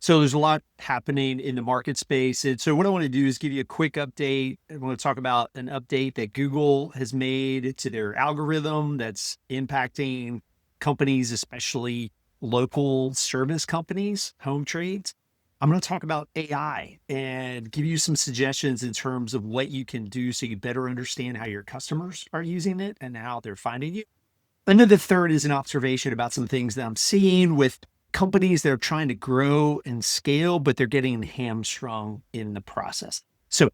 So there's a lot happening in the market space. And so what I want to do is give you a quick update. I want to talk about an update that Google has made to their algorithm that's impacting companies, especially local service companies, home trades. I'm going to talk about AI and give you some suggestions in terms of what you can do so you better understand how your customers are using it and how they're finding you. And then the third is an observation about some things that I'm seeing with companies that are trying to grow and scale, but they're getting hamstrung in the process. So,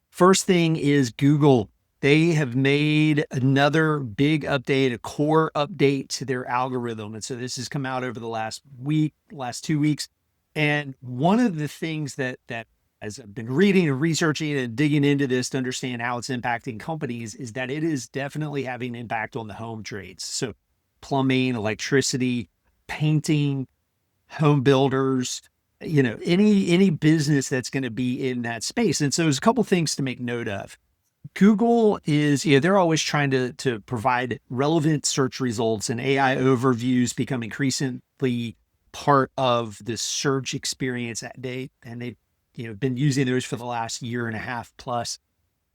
first thing is Google. They have made another big update, a core update to their algorithm. And so this has come out over the last week, last 2 weeks. And one of the things that as I've been reading and researching and digging into this to understand how it's impacting companies is that it is definitely having impact on the home trades. So plumbing, electricity, painting, home builders, any business that's going to be in that space. And so there's a couple things to make note of. Google is, they're always trying to provide relevant search results, and AI overviews become increasingly part of the search experience that they've been using those for the last year and a half plus.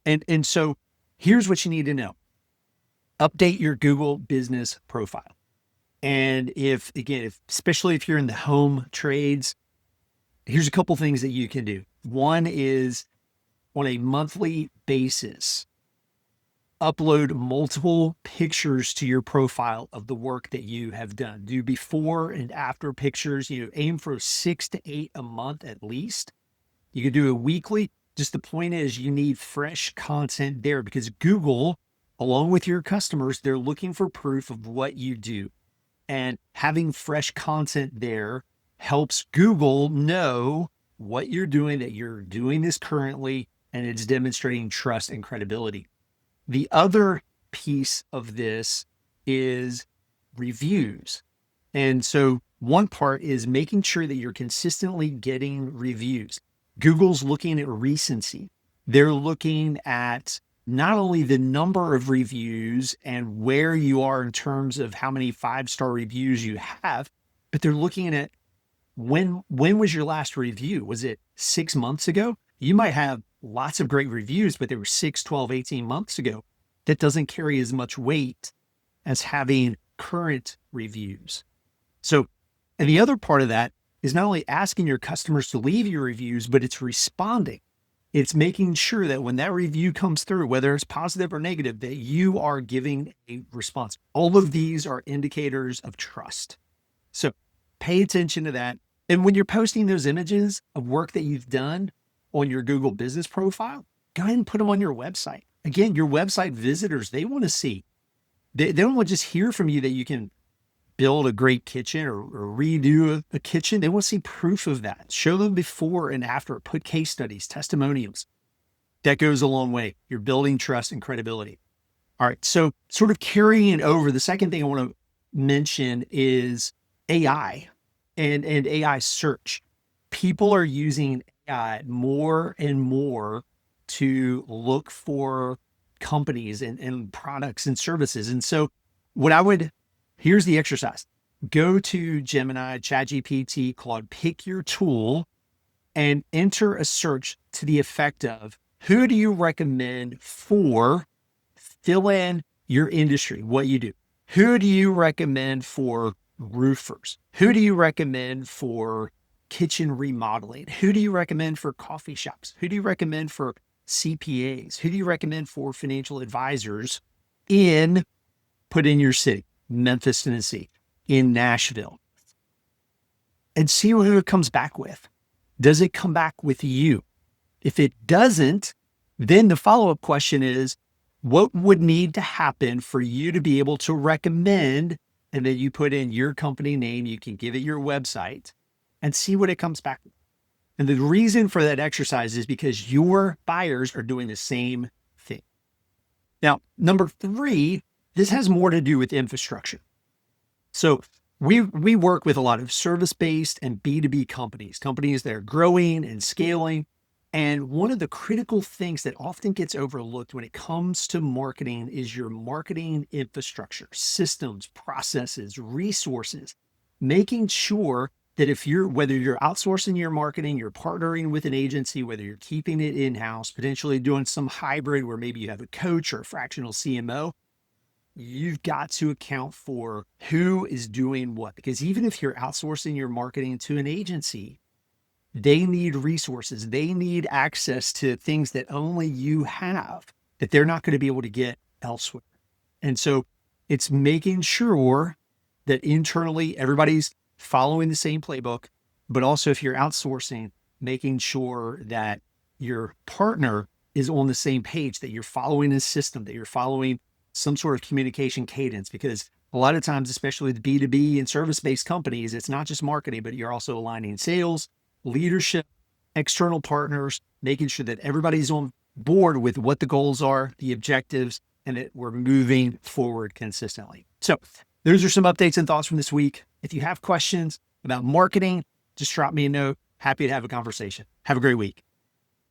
And so here's what you need to know. Update your Google business profile. And especially if you're in the home trades, here's a couple things that you can do. One is on a monthly basis, upload multiple pictures to your profile of the work that you have done. Do before and after pictures. Aim for 6 to 8 a month at least. You can do it weekly. Just the point is you need fresh content there because Google, along with your customers, they're looking for proof of what you do. And having fresh content there helps Google know what you're doing, that you're doing this currently, and it's demonstrating trust and credibility. The other piece of this is reviews. And so one part is making sure that you're consistently getting reviews. Google's looking at recency. They're looking at not only the number of reviews and where you are in terms of how many 5-star reviews you have, but they're looking at when was your last review? Was it 6 months ago? You might have lots of great reviews, but they were 6, 12, 18 months ago. That doesn't carry as much weight as having current reviews. So, and the other part of that is not only asking your customers to leave you reviews, but it's responding. It's making sure that when that review comes through, whether it's positive or negative, that you are giving a response. All of these are indicators of trust. So pay attention to that. And when you're posting those images of work that you've done on your Google business profile, go ahead and put them on your website. Again, your website visitors, they want to see, they don't want to just hear from you that you can build a great kitchen or redo a kitchen. They want to see proof of that. Show them before and after. Put case studies, testimonials. That goes a long way. You're building trust and credibility. All right. So sort of carrying over, the second thing I want to mention is AI and AI search. People are using AI more and more to look for companies and products and services. And so here's the exercise. Go to Gemini, ChatGPT, Claude, pick your tool and enter a search to the effect of who do you recommend for fill in your industry, what you do. Who do you recommend for roofers? Who do you recommend for kitchen remodeling? Who do you recommend for coffee shops? Who do you recommend for CPAs? Who do you recommend for financial advisors put in your city, Memphis, Tennessee, in Nashville, and see who it comes back with. Does it come back with you? If it doesn't, then the follow-up question is, what would need to happen for you to be able to recommend? And then you put in your company name, you can give it your website and see what it comes back with. And the reason for that exercise is because your buyers are doing the same thing. Now, number 3, this has more to do with infrastructure. So we work with a lot of service-based and B2B companies that are growing and scaling. And one of the critical things that often gets overlooked when it comes to marketing is your marketing infrastructure, systems, processes, resources, making sure that whether you're outsourcing your marketing, you're partnering with an agency, whether you're keeping it in-house, potentially doing some hybrid where maybe you have a coach or a fractional CMO, you've got to account for who is doing what. Because even if you're outsourcing your marketing to an agency, they need resources. They need access to things that only you have that they're not going to be able to get elsewhere. And so it's making sure that internally everybody's following the same playbook, but also if you're outsourcing, making sure that your partner is on the same page, that you're following a system, that you're following some sort of communication cadence. Because a lot of times, especially with B2B and service-based companies, it's not just marketing, but you're also aligning sales, leadership, external partners, making sure that everybody's on board with what the goals are, the objectives, and that we're moving forward consistently. So those are some updates and thoughts from this week. If you have questions about marketing, just drop me a note. Happy to have a conversation. Have a great week.